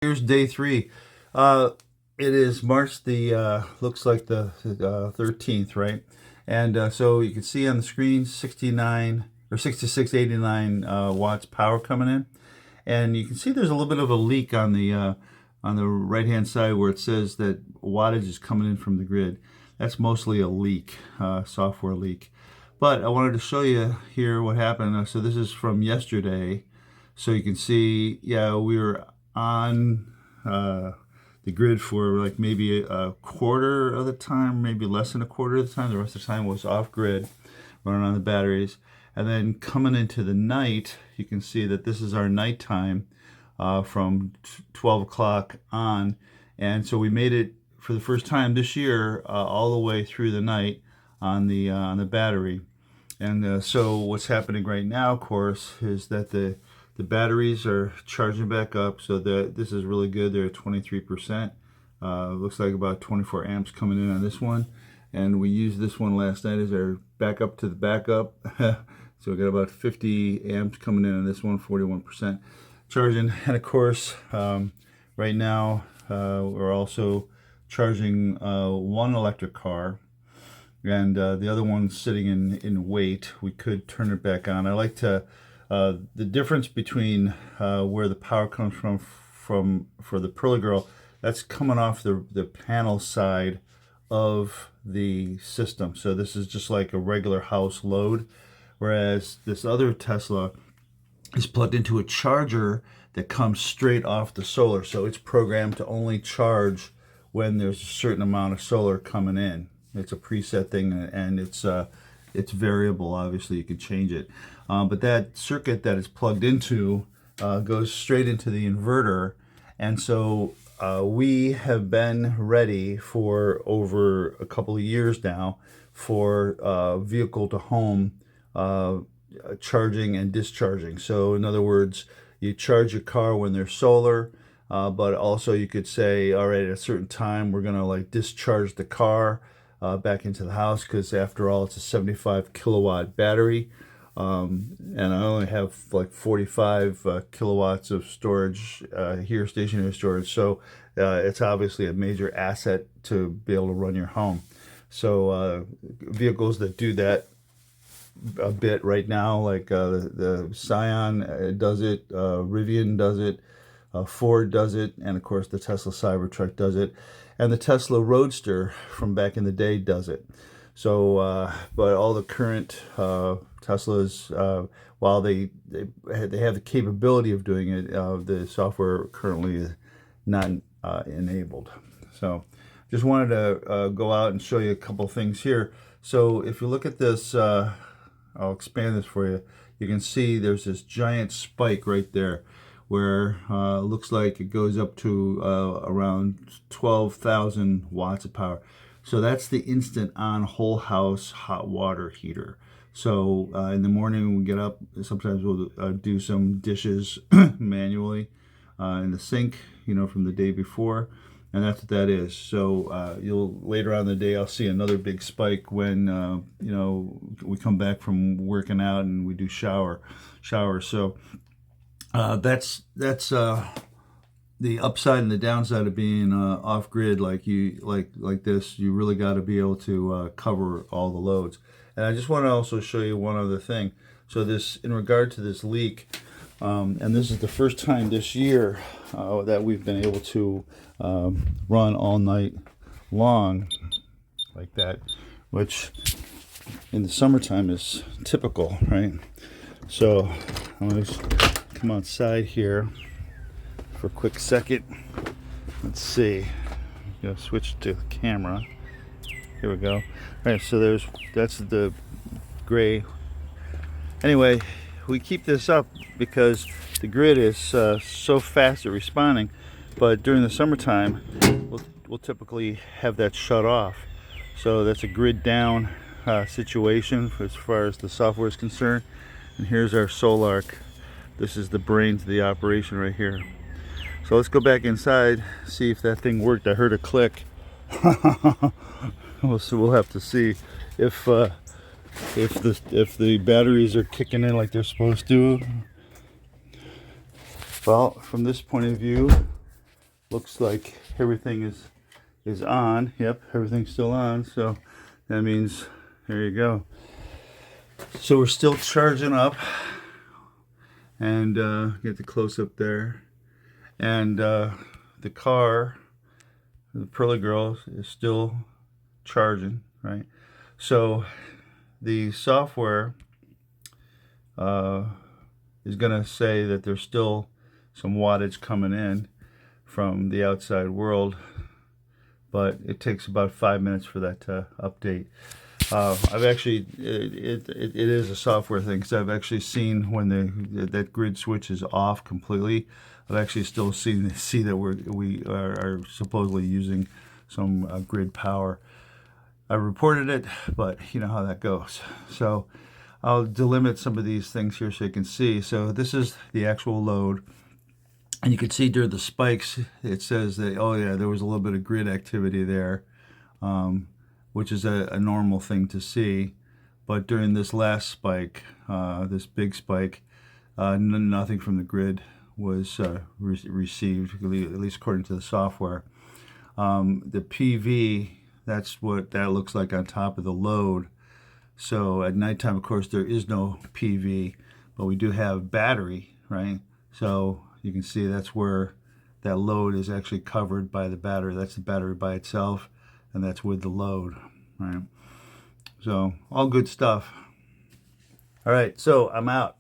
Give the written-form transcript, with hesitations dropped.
Here's day 3. It is March the looks like the 13th, right? And so you can see on the screen 69 or 6689 watts power coming in, and you can see there's a little bit of a leak on the right hand side where it says that wattage is coming in from the grid. That's mostly a leak, software leak. But I wanted to show you here what happened. So this is from yesterday. So you can see, yeah, we were on the grid for like maybe a quarter of the time, maybe less than a quarter of the time. The rest of the time was off grid, running on the batteries. And then coming into the night, you can see that this is our nighttime from 12 o'clock on. And so we made it for the first time this year all the way through the night on the battery. And so what's happening right now, of course, is that the batteries are charging back up. So this is really good. They're at 23%. Looks like about 24 amps coming in on this one. And we used this one last night as our backup to the backup. So we got about 50 amps coming in on this one, 41% charging. And of course, right now we're also charging one electric car. And the other one's sitting in wait. We could turn it back on. I like to, the difference between where the power comes from for the Pearly Girl, that's coming off the panel side of the system. So this is just like a regular house load, whereas this other Tesla is plugged into a charger that comes straight off the solar. So it's programmed to only charge when there's a certain amount of solar coming in. It's a preset thing, and it's variable. Obviously, you can change it. But that circuit that it's plugged into goes straight into the inverter. And so we have been ready for over a couple of years now for vehicle to home charging and discharging. So in other words, you charge your car when there's solar, but also you could say, all right, at a certain time, we're going to like discharge the car back into the house, because after all, it's a 75 kilowatt battery. And I only have like 45 kilowatts of storage here, stationary storage. So it's obviously a major asset to be able to run your home. So vehicles that do that a bit right now, like the Scion does it, Rivian does it, Ford does it, and of course the Tesla Cybertruck does it, and the Tesla Roadster from back in the day does it. So, but all the current Teslas, while they have the capability of doing it, the software currently is not enabled. So, just wanted to go out and show you a couple things here. So, if you look at this, I'll expand this for you. You can see there's this giant spike right there, where it looks like it goes up to around 12,000 watts of power. So that's the instant on whole house hot water heater. So in the morning when we get up, sometimes we'll do some dishes manually in the sink, you know, from the day before, and that's what that is. So you'll later on in the day, I'll see another big spike when you know, we come back from working out and we do shower. So that's the upside and the downside of being off grid like this. You really got to be able to cover all the loads. And I just want to also show you one other thing. So this, in regard to this leak, and this is the first time this year that we've been able to run all night long like that, which in the summertime is typical, right? So I'm going to come outside here for a quick second. Let's see. I'm gonna switch to the camera. Here we go. All right, so that's the gray. Anyway, we keep this up because the grid is so fast at responding, but during the summertime we'll typically have that shut off. So that's a grid down situation as far as the software is concerned. And here's our Sol-Ark. This is the brains of the operation right here. So let's go back inside, see if that thing worked. I heard a click. We'll have to see if the batteries are kicking in like they're supposed to. Well, from this point of view, looks like everything is on. Yep, everything's still on. So that means, there you go. So we're still charging up, and get the close up there. And the car, the Pearly Girl, is still charging, right? So the software is going to say that there's still some wattage coming in from the outside world, but it takes about 5 minutes for that to update. I've actually, it is a software thing, because I've actually seen when that grid switch is off completely. I've actually still see that we are supposedly using some grid power. I reported it, but you know how that goes. So I'll delimit some of these things here so you can see. So this is the actual load. And you can see during the spikes, it says that, oh yeah, there was a little bit of grid activity there, which is a normal thing to see. But during this last spike, this big spike, nothing from the grid was received, at least according to the software. The PV, that's what that looks like on top of the load. So at nighttime, of course, there is no PV, but we do have battery, right? So you can see that's where that load is actually covered by the battery. That's the battery by itself, and that's with the load, right? So all good stuff. All right, so I'm out.